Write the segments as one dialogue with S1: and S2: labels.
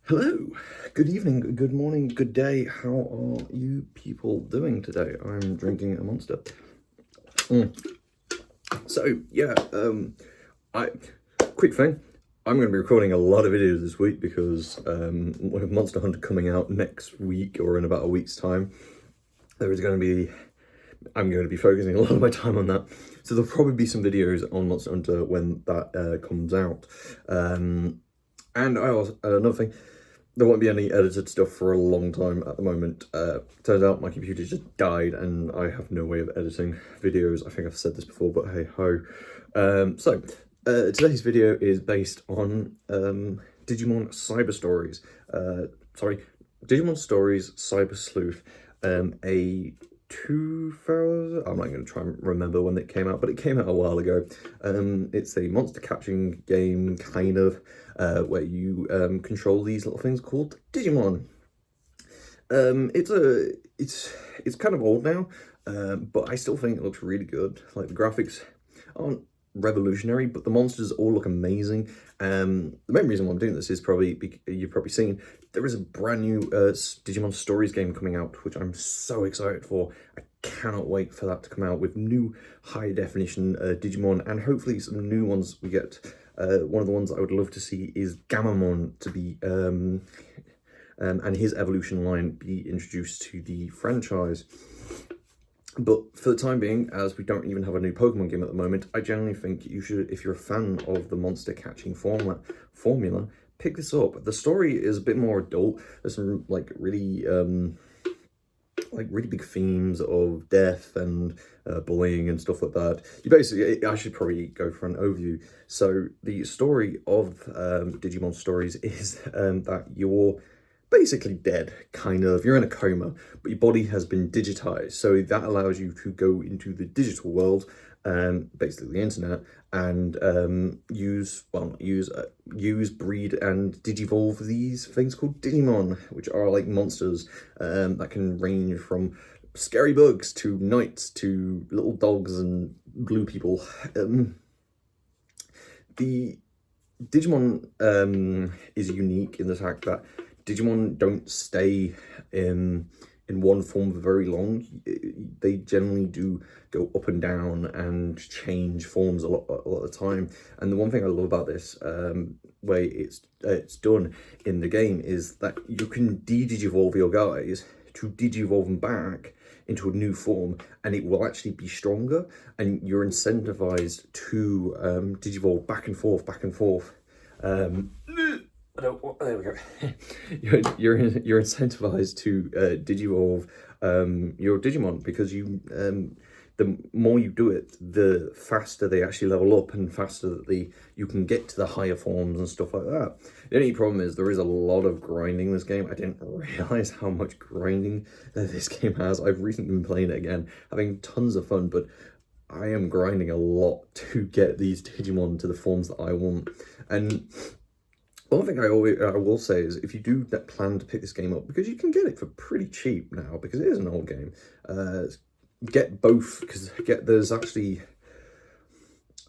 S1: Hello, good evening, good morning, good day. How are you people doing today? I'm drinking a Monster. So yeah, I quick thing. I'm going to be recording a lot of videos this week because with Monster Hunter coming out next week or in about a week's time, I'm going to be focusing a lot of my time on that. So there'll probably be some videos on Monster Hunter when that comes out. And I also another thing. There won't be any edited stuff for a long time at the moment. Turns out my computer just died and I have no way of editing videos. I think I've said this before, but hey ho. Today's video is based on Digimon Cyber Stories. Digimon Stories Cyber Sleuth. A 2000, I'm not going to try and remember when it came out, but it came out a while ago. It's a monster catching game, kind of, where you control these little things called Digimon. It's kind of old now, but I still think it looks really good. Like, the graphics aren't revolutionary, but the monsters all look amazing. The main reason why I'm doing this is you've probably seen there is a brand new Digimon Stories game coming out, which I'm so excited for. I cannot wait for that to come out with new high definition Digimon and hopefully some new ones we get. One of the ones I would love to see is Gamamon to be and his evolution line be introduced to the franchise. But for the time being, as we don't even have a new Pokemon game at the moment, I generally think you should, if you're a fan of the monster catching formula, pick this up. The story is a bit more adult. There's some really big themes of death and bullying and stuff like that. I should probably go for an overview. So the story of Digimon Stories is that you're basically dead, kind of. You're in a coma, but your body has been digitized. So that allows you to go into the digital world, basically the internet, and use, breed, and digivolve these things called Digimon, which are like monsters that can range from scary bugs to knights to little dogs and blue people. The Digimon is unique in the fact that Digimon don't stay in one form for very long. They generally do go up and down and change forms a lot of the time. And the one thing I love about this way it's done in the game is that you can de-digivolve your guys to digivolve them back into a new form, and it will actually be stronger, and you're incentivized to digivolve back and forth. There we go. You're incentivized to digivolve your Digimon because the more you do it, the faster they actually level up and faster that you can get to the higher forms and stuff like that. The only problem is there is a lot of grinding in this game. I didn't realize how much grinding this game has. I've recently been playing it again, having tons of fun, but I am grinding a lot to get these Digimon to the forms that I want. And one thing I will say is, if you do plan to pick this game up, because you can get it for pretty cheap now, because it is an old game, get both, because there's actually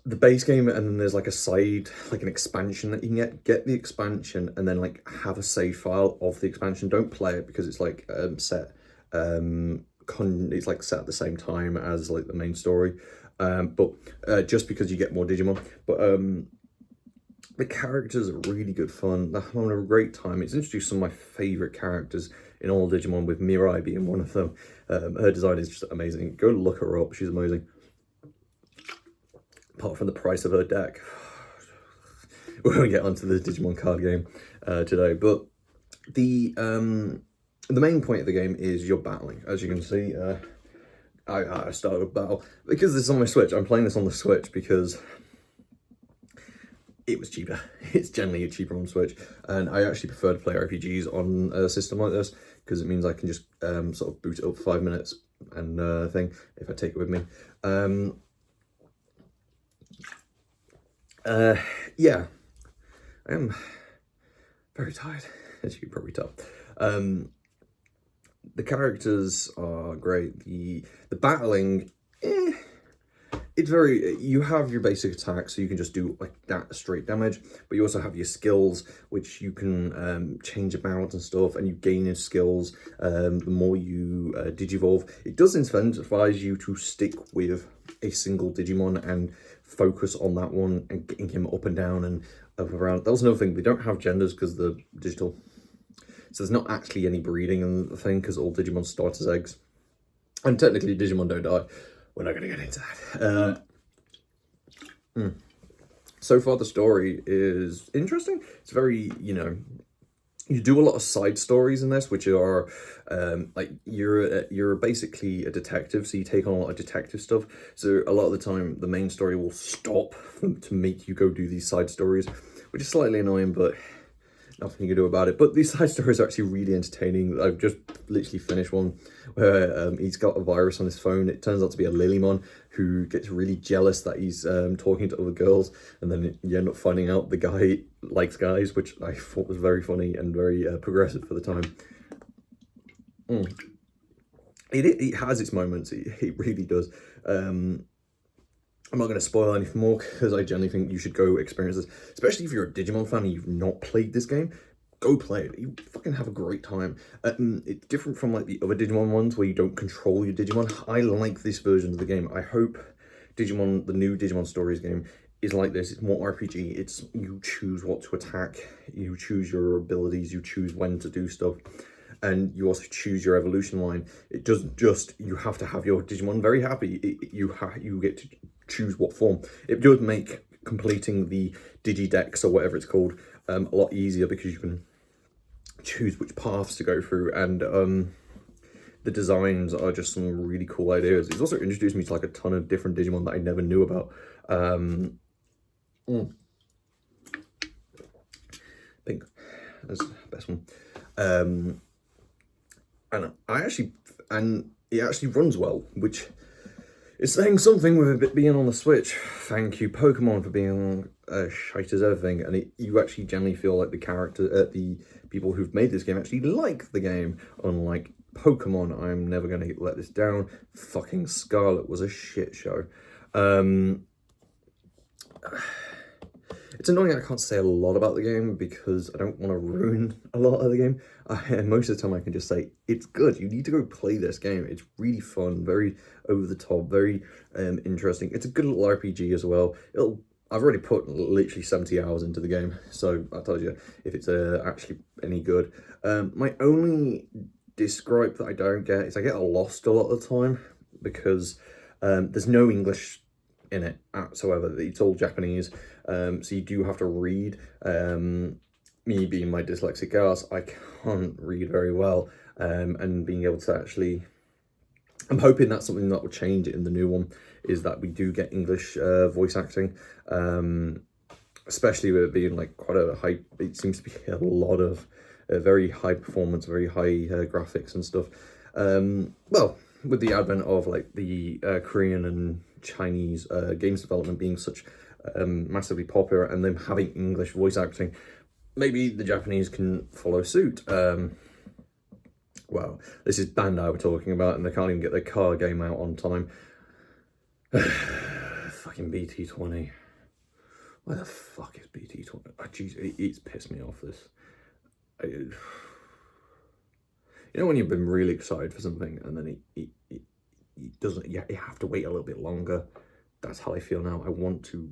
S1: the base game, and then there's like a side, like an expansion that you can get the expansion, and then like have a save file of the expansion. Don't play it because it's like it's like set at the same time as like the main story, but just because you get more Digimon. But the characters are really good fun. I'm having a great time. It's introduced some of my favourite characters in all Digimon, with Mirai being one of them. Her design is just amazing. Go look her up. She's amazing. Apart from the price of her deck. We're going to get onto the Digimon card game today. But the main point of the game is you're battling. As you can see, I started a battle. Because this is on my Switch, I'm playing this on the Switch because it was cheaper. It's generally cheaper on Switch, and I actually prefer to play RPGs on a system like this because it means I can just sort of boot it up for 5 minutes and thing if I take it with me. Yeah, I am very tired, as you can probably tell. The characters are great. The battling, it's very, you have your basic attack, so you can just do like that straight damage, but you also have your skills, which you can change about and stuff, and you gain in skills the more you digivolve. It does incentivize you to stick with a single Digimon and focus on that one and getting him up and down and up and around. That was another thing, they don't have genders because they're digital. So there's not actually any breeding in the thing, because all Digimon start as eggs. And technically Digimon don't die. We're not going to get into that. So far the story is interesting. It's very, you know, you do a lot of side stories in this, which are like you're basically a detective, so you take on a lot of detective stuff. So a lot of the time the main story will stop to make you go do these side stories, which is slightly annoying, but nothing you can do about it. But these side stories are actually really entertaining. I've just literally finished one where he's got a virus on his phone. It turns out to be a Lilymon who gets really jealous that he's talking to other girls, and then you end up finding out the guy likes guys, which I thought was very funny and very progressive for the time. It has its moments. It really does. I'm not going to spoil anything more because I generally think you should go experience this, especially if you're a Digimon fan and you've not played this game. Go play it. You fucking have a great time. It's different from like the other Digimon ones where you don't control your Digimon. I like this version of the game. I hope Digimon, the new Digimon Stories game, is like this. It's more RPG. It's you choose what to attack, you choose your abilities, you choose when to do stuff, and you also choose your evolution line. It doesn't just, you have to have your Digimon very happy. You get to choose what form. It does make completing the Digidex or whatever it's called a lot easier, because you can choose which paths to go through, and the designs are just some really cool ideas. It's also introduced me to like a ton of different Digimon that I never knew about. I think that's the best one. And it actually runs well, which is saying something with it being on the Switch. Thank you, Pokemon, for being shite as everything. And you actually generally feel like the people who've made this game actually like the game, unlike Pokemon. I'm never going to let this down. Fucking Scarlet was a shit show. It's annoying I can't say a lot about the game because I don't want to ruin a lot of the game. Most of the time I can just say, it's good. You need to go play this game. It's really fun, very over the top, very interesting. It's a good little RPG as well. I've already put literally 70 hours into the game, so I told you if it's actually any good. My only disgripe that I don't get is I get lost a lot of the time because there's no English in it whatsoever. It's all Japanese, so you do have to read. Me being my dyslexic ass, I can't read very well, and being able to actually, I'm hoping that's something that will change in the new one, is that we do get English voice acting, especially with it being like quite a high, it seems to be a lot of very high performance, very high graphics and stuff. Well, with the advent of like the Korean and Chinese games development being such massively popular, and them having English voice acting, maybe the Japanese can follow suit. Well, this is Bandai we're talking about, and they can't even get their car game out on time. Fucking BT20. Where the fuck is BT20? Oh, geez, it's pissed me off, this. You know when you've been really excited for something and then it doesn't, you have to wait a little bit longer. That's how I feel now. I want to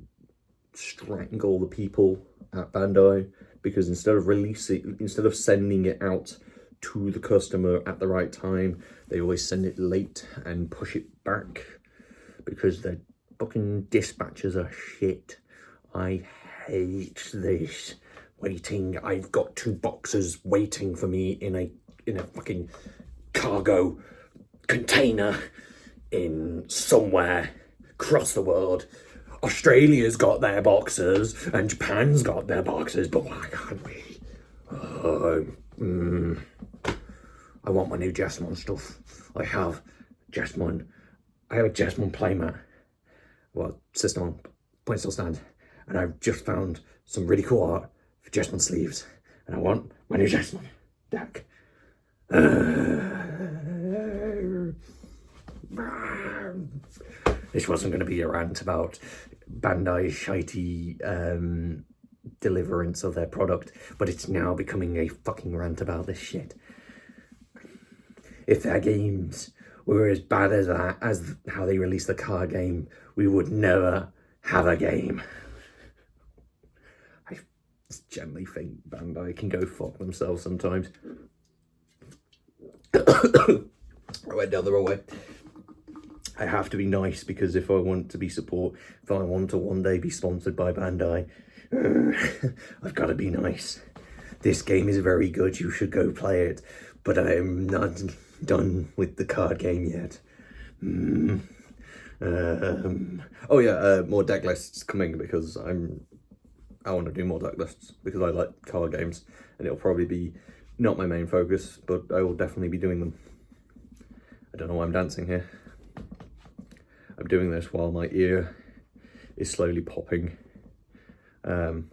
S1: strangle the people at Bandai, because instead of sending it out to the customer at the right time, they always send it late and push it back because their fucking dispatchers are shit. I hate this waiting. I've got 2 boxes waiting for me in a fucking cargo container in somewhere across the world. Australia's got their boxes and Japan's got their boxes, but why can't we? I want my new Jessamon stuff. I have a Jessamon playmat. Well, system on point still stand. And I've just found some really cool art for Jessamon sleeves. And I want my new Jessamon deck. This wasn't going to be a rant about Bandai's shitey deliverance of their product, but it's now becoming a fucking rant about this shit. If their games were as bad as that, as how they released the card game, we would never have a game. I generally think Bandai can go fuck themselves sometimes. I went down the wrong way. I have to be nice, because if I want to be if I want to one day be sponsored by Bandai, I've got to be nice. This game is very good, you should go play it, but I am not done with the card game yet. Oh yeah, more deck lists coming, because I want to do more deck lists, because I like card games, and it'll probably be not my main focus, but I will definitely be doing them. I don't know why I'm dancing here. I'm doing this while my ear is slowly popping. And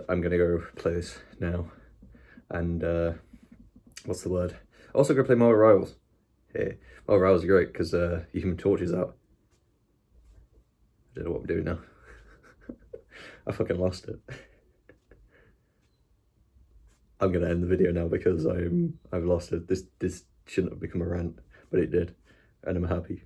S1: I'm gonna go play this now. And what's the word? I'm also gonna play Marvel Rivals. Hey, Marvel Rivals are great because Human Torch is out. I don't know what I'm doing now. I fucking lost it. I'm gonna end the video now because I've lost it. This shouldn't have become a rant, but it did, and I'm happy.